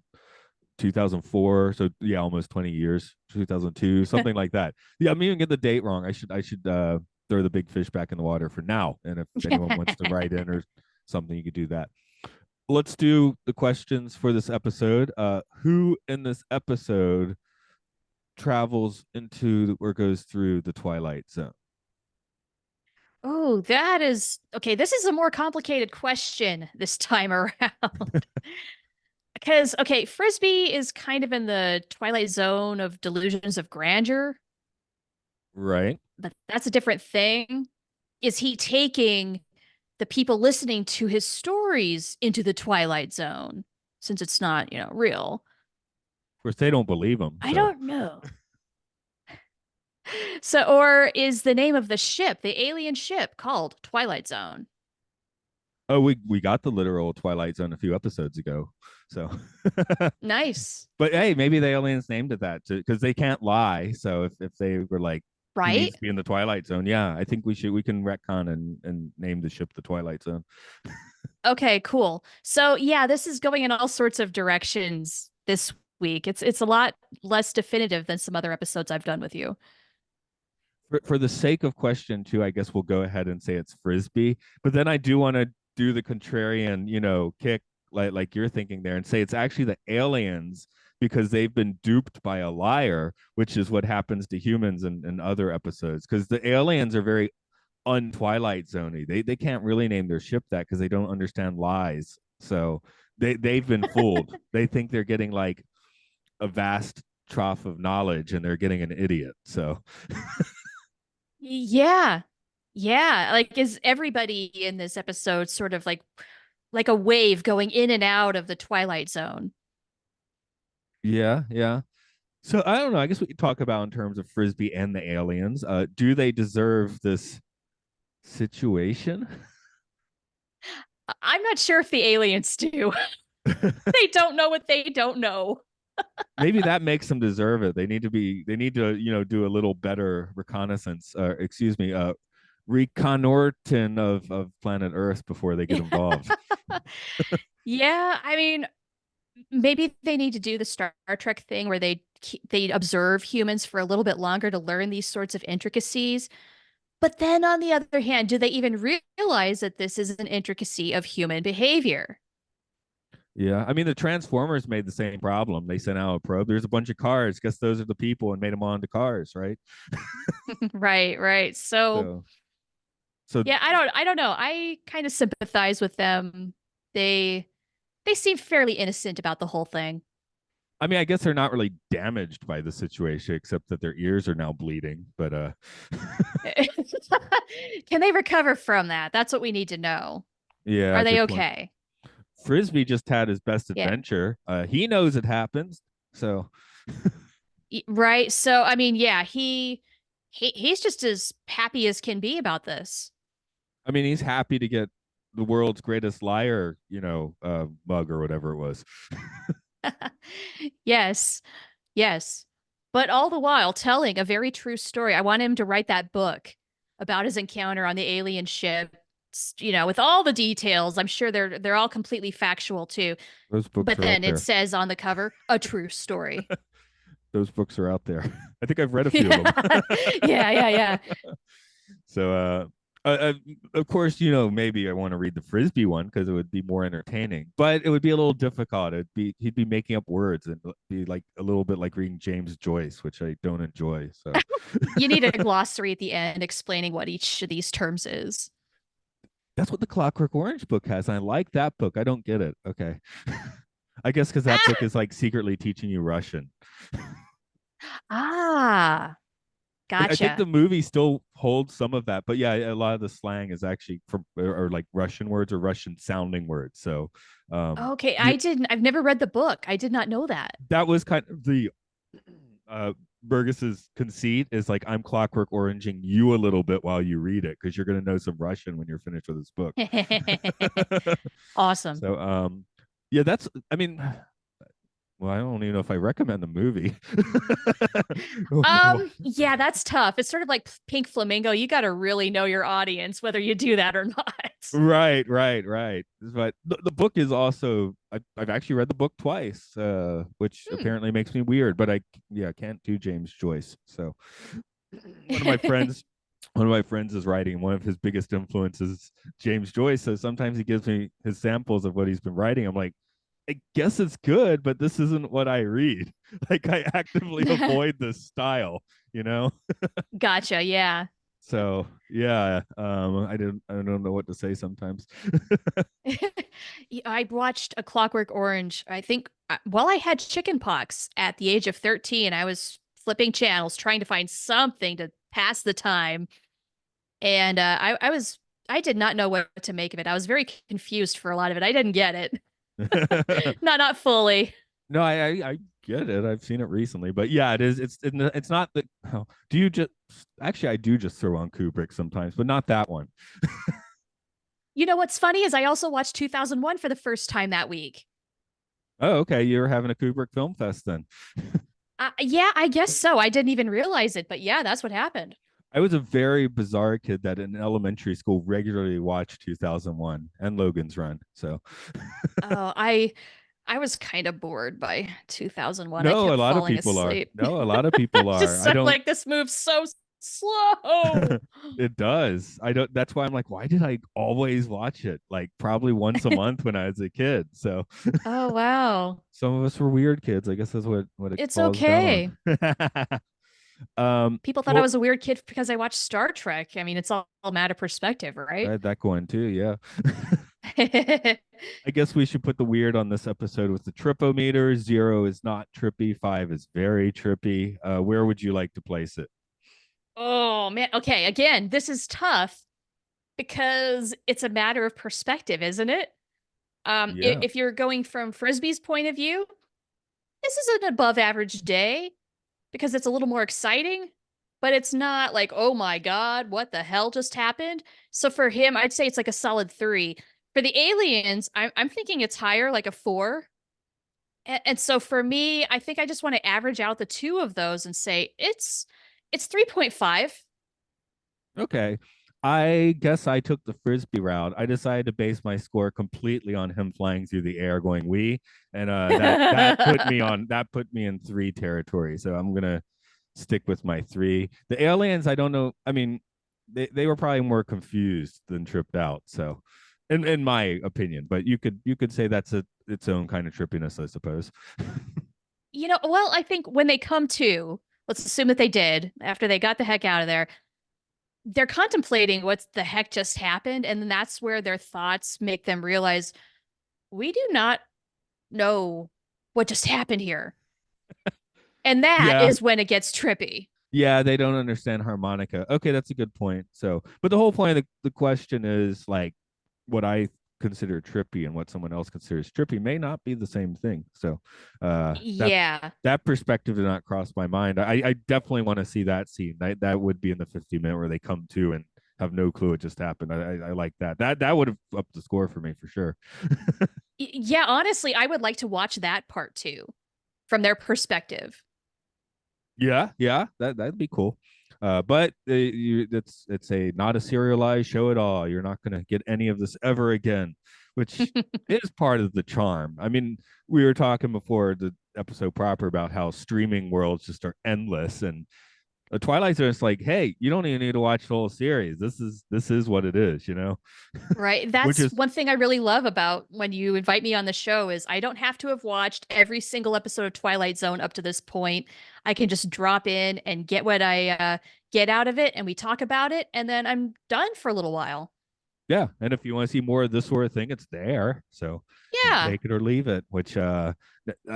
2004, so yeah, almost 20 years, 2002, something like that. Yeah, I'm even get the date wrong. I should throw the big fish back in the water for now, and if anyone wants to write in or something, you could do that. Let's do the questions for this episode. Who in this episode travels into or goes through the Twilight Zone?
Oh, that is okay. This is a more complicated question this time around. Because, okay, Frisbee is kind of in the twilight zone of delusions of grandeur,
Right.
but that's a different thing. Is he taking the people listening to his stories into the twilight zone since it's not, real?
Of course, they don't believe him.
I
So,
don't know. So, or is the name of the ship, the alien ship, called Twilight Zone?
oh, we got the literal Twilight Zone a few episodes ago. So,
Nice.
but hey, maybe the aliens named it that because they can't lie. So if they were like, he needs
Right?
to be in the Twilight Zone, yeah, I think we can retcon and name the ship the Twilight Zone.
Okay, cool. So yeah, this is going in all sorts of directions this week. It's a lot less definitive than some other episodes I've done with you.
For the sake of question two, I guess we'll go ahead and say it's Frisbee. But then I do want to do the contrarian, kick like you're thinking there and say it's actually the aliens because they've been duped by a liar, which is what happens to humans in other episodes. Because the aliens are very un-Twilight Zoney. They can't really name their ship that because they don't understand lies. So they've been fooled. They think they're getting like a vast trough of knowledge and they're getting an idiot. So
Yeah. Yeah, like is everybody in this episode sort of like a wave going in and out of the Twilight Zone?
yeah, yeah. So I don't know. I guess we could talk about in terms of Frisbee and the aliens. Do they deserve this situation?
I'm not sure if the aliens do. They don't know what they don't know.
Maybe that makes them deserve it. They need to be. They need to, do a little better reconnaissance. Excuse me. Reconnoiting of planet Earth before they get involved.
Yeah, I mean, maybe they need to do the Star Trek thing where they observe humans for a little bit longer to learn these sorts of intricacies. But then on the other hand, do they even realize that this is an intricacy of human behavior?
Yeah, I mean the Transformers made the same problem. They sent out a probe. There's a bunch of cars. Guess those are the people and made them onto cars, right?
Right, right. So,
So, so
yeah, I don't know. I kind of sympathize with them. They they seem fairly innocent about the whole thing.
I mean, I guess they're not really damaged by the situation, except that their ears are now bleeding. But
Can they recover from that? That's what we need to know.
yeah,
Are they
good point.
okay?
Frisbee just had his best
Yeah.
adventure. He knows it happens. So
Right. So, I mean, yeah, he's just as happy as can be about this.
I mean, he's happy to get the world's greatest liar, mug or whatever it was.
Yes. Yes. But all the while telling a very true story. I want him to write that book about his encounter on the alien ship, with all the details. I'm sure they're all completely factual too.
Those books
But
are out
then it
there.
says on the cover, a true story.
Those books are out there. I think I've read a few of
Yeah.
them.
Yeah, yeah, yeah.
So, of course, maybe I want to read the Frisby one because it would be more entertaining, but it would be a little difficult. He'd be making up words and be like a little bit like reading James Joyce, which I don't enjoy. So
You need a glossary at the end explaining what each of these terms is.
that's what the Clockwork Orange book has. And I like that book. I don't get it. Okay. I guess because that book
Ah,
is like secretly teaching you Russian.
ah,
I think the
gotcha.
movie still holds some of that, but yeah, a lot of the slang is actually from or like Russian words or Russian sounding words. So,
Okay,
yeah,
I've never read the book. I did not know that.
that was kind of the uh Burgess's conceit is like I'm clockwork oranging you a little bit while you read it because you're gonna know some Russian when you're finished with this book.
Awesome.
So yeah, that's I mean, well, I don't even know if I recommend the movie.
Yeah, that's tough. It's sort of like Pink Flamingo. You got to really know your audience, whether you do that or not.
Right, right, right. But the book is also I've actually read the book twice, which
Hmm.
apparently makes me weird. But I can't do James Joyce. So one of my friends, one of my friends is writing. One of his biggest influences, James Joyce. So sometimes he gives me his samples of what he's been writing. I'm like, I guess it's good, but this isn't what I read. Like I actively avoid this style, you know.
Gotcha. Yeah.
So yeah, I don't know what to say sometimes.
Yeah, I watched A Clockwork Orange. I think while I had chicken pox at the age of 13, I was flipping channels trying to find something to pass the time. And I did not know what to make of it. I was very confused for a lot of it. I didn't get it. Not fully.
No, I get it. I've seen it recently, but yeah, it is. It's not that. Oh, do you just actually? I do just throw on Kubrick sometimes, but not that one.
You know what's funny is I also watched 2001 for the first time that week.
Oh, okay. You're having a Kubrick film fest then.
Yeah, I guess so. I didn't even realize it, but yeah, that's what happened.
I was a very bizarre kid that in elementary school regularly watched 2001 and Logan's Run. So
Oh, I was kind of bored by 2001. I
no, a
kept
lot of
falling
people are.
asleep.
No, a lot of people are.
Just
I
so
don't.
like this moves so slow.
It does. I don't. That's why I'm like, why did I always watch it? Like probably once a month when I was a kid. So
Oh wow.
some of us were weird kids. I guess that's what it
It's
falls down
okay.
on.
People thought I
Well,
was a weird kid because I watched Star Trek. I mean, it's all a matter of perspective,
I
right?
had that going too. Yeah. I guess we should put the weird on this episode with the tripometer. 0 is not trippy. 5 is very trippy. Where would you like to place it?
Oh man. Okay, again, this is tough because it's a matter of perspective, isn't it?
Yeah.
If you're going from Frisbee's point of view, this is an above average day because it's a little more exciting, but it's not like, oh my God, what the hell just happened? So for him, I'd say it's like a solid 3. For the aliens, I'm thinking it's higher, like a 4. And so for me, I think I just want to average out the two of those and say it's 3.5.
Okay. I guess I took the Frisbee route. I decided to base my score completely on him flying through the air going wee. And that put me in 3 territory. So I'm gonna stick with my 3. The aliens, I don't know. I mean, they were probably more confused than tripped out. So in my opinion, but you could say that's its own kind of trippiness, I suppose.
Well, I think when they come to, let's assume that they did after they got the heck out of there, they're contemplating what the heck just happened. And then that's where their thoughts make them realize we do not know what just happened here. And that
Yeah.
is when it gets trippy.
Yeah, they don't understand harmonica. Okay, that's a good point. So, but the whole point of the question is like what I consider trippy and what someone else considers trippy may not be the same thing. So, that
Yeah.
that perspective did not cross my mind. I definitely want to see that scene. That would be in the 50 minute where they come to and have no clue what just happened. I like that. That would have upped the score for me for sure.
Yeah, honestly, I would like to watch that part too from their perspective.
Yeah, yeah, that'd be cool. But it's a not a serialized show at all. You're not going to get any of this ever again, which is part of the charm. I mean, we were talking before the episode proper about how streaming worlds just are endless, and the Twilight Zone is like, hey, you don't even need to watch the whole series. This is what it is, you know,
Right.
which
That's
is
one thing I really love about when you invite me on the show is I don't have to have watched every single episode of Twilight Zone up to this point. I can just drop in and get what I get out of it and we talk about it and then I'm done for a little while.
yeah. And if you want to see more of this sort of thing, it's there. So you
Yeah.
take it or leave it. Which I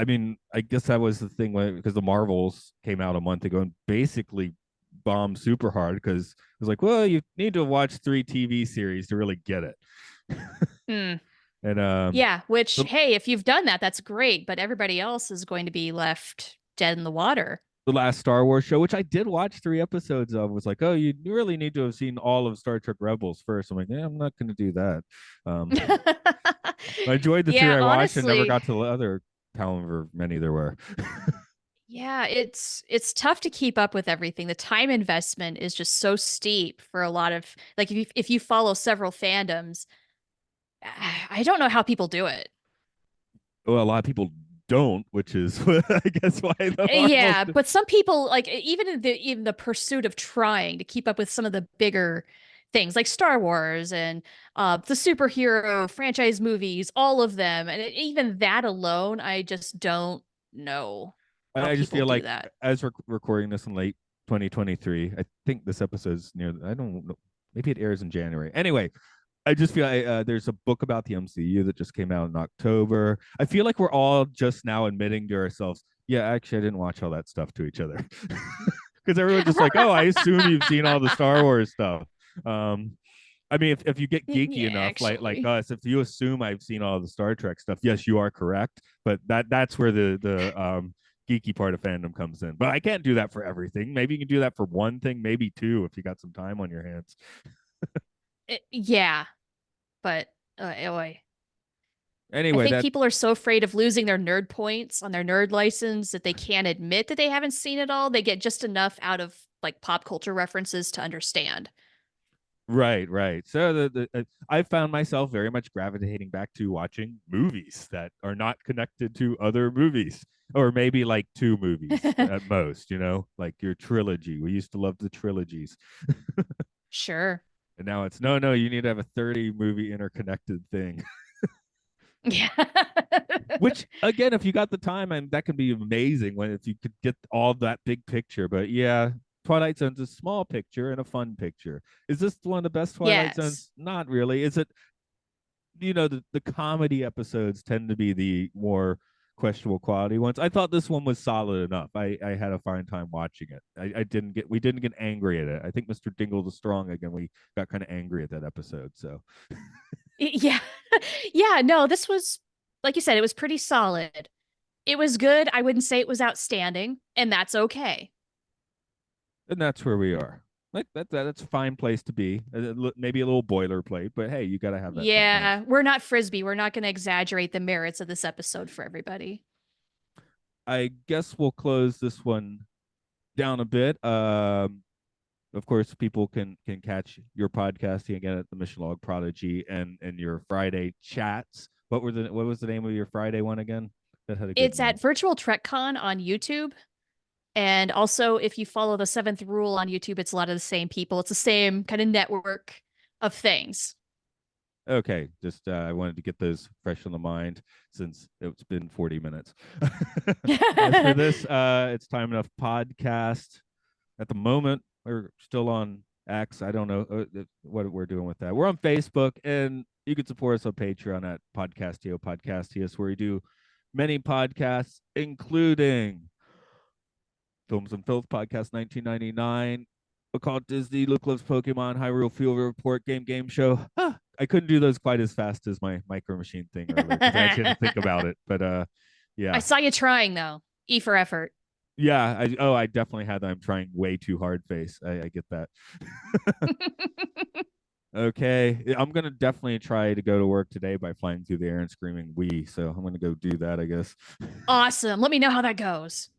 mean, I guess that was the thing because the Marvels came out a month ago and basically bombed super hard because it was like, well, you need to watch 3 TV series to really get it.
Hmm.
And
Yeah, which
the,
hey, if you've done that, that's great, but everybody else is going to be left dead in the water.
the last Star Wars show, which I did watch 3 episodes of, was like, oh, you really need to have seen all of Star Trek Rebels first. I'm like, yeah, I'm not going to do that. Um, I enjoyed the three
Yeah,
I watched and never
honestly,
got to the other however many there were.
yeah, it's tough to keep up with everything. The time investment is just so steep for a lot of like if you follow several fandoms, I don't know how people do it.
Well, a lot of people don't, which is I guess why the Marvels.
Yeah, but some people like even the pursuit of trying to keep up with some of the bigger things like Star Wars and the superhero franchise movies, all of them, and even that alone, I just don't know how
I just
people
feel
do
like
that.
as we're recording this in late 2023, I think this episode's near. I don't know. Maybe it airs in January. Anyway, I just feel there's a book about the MCU that just came out in October. I feel like we're all just now admitting to ourselves, yeah, actually, I didn't watch all that stuff to each other because everyone's just like, oh, I assume you've seen all the Star Wars stuff. Um, I mean, if you get geeky
Yeah,
enough, like
actually.
us, if you assume I've seen all the Star Trek stuff, yes, you are correct. But that's where the geeky part of fandom comes in. But I can't do that for everything. Maybe you can do that for one thing, maybe two, if you got some time on your hands.
Yeah, but boy. I
Anyway,
think
that
people are so afraid of losing their nerd points on their nerd license that they can't admit that they haven't seen it all. They get just enough out of like pop culture references to understand.
right, right. So I found myself very much gravitating back to watching movies that are not connected to other movies, or maybe like 2 movies at most. You know, like your trilogy. We used to love the trilogies,
Sure.
and now it's no, no. You need to have a 30 movie interconnected thing.
Yeah.
Which again, if you got the time, and that could be amazing when if you could get all that big picture. But yeah, Twilight Zone's a small picture and a fun picture. Is this one of the best Twilight
Yes.
Zones? Not really. Is it? The comedy episodes tend to be the more questionable quality ones. I thought this one was solid enough. I had a fine time watching it. I didn't get we didn't get angry at it. I think Mr. Dingle the Strong again. We got kind of angry at that episode. So
Yeah. Yeah, no, this was like you said, it was pretty solid. It was good. I wouldn't say it was outstanding, and that's okay.
and that's where we are. Like that's a fine place to be. Maybe a little boilerplate, but hey, you got to have that sometimes.
Yeah, we're not Frisby. We're not going to exaggerate the merits of this episode for everybody.
I guess we'll close this one down a bit. Of course, people can catch your podcasting again at the Mission Log Prodigy and your Friday chats. What was the name of your Friday one again? That had a good
It's
name.
at Virtual TrekCon on YouTube. And also, if you follow the seventh rule on YouTube, it's a lot of the same people. It's the same kind of network of things.
Okay, just I wanted to get those fresh on the mind since it's been 40 minutes. As for this, it's time enough podcast. At the moment, we're still on X. I don't know what we're doing with that. We're on Facebook, and you can support us on Patreon at Podcastius, where we do many podcasts, including Films and Filth Podcast 1999, Occult Disney, Luke Loves Pokemon, Hyrule Field Report, Game Show. I couldn't do those quite as fast as my Micro Machine thing earlier because I actually had to think about it. But
I
yeah,
saw you trying though. E for effort.
yeah. I, I, definitely had that. I'm trying way too hard face. I get that. Okay. I'm gonna definitely try to go to work today by flying through the air and screaming "we." So I'm gonna go do that, I guess.
Awesome. Let me know how that goes.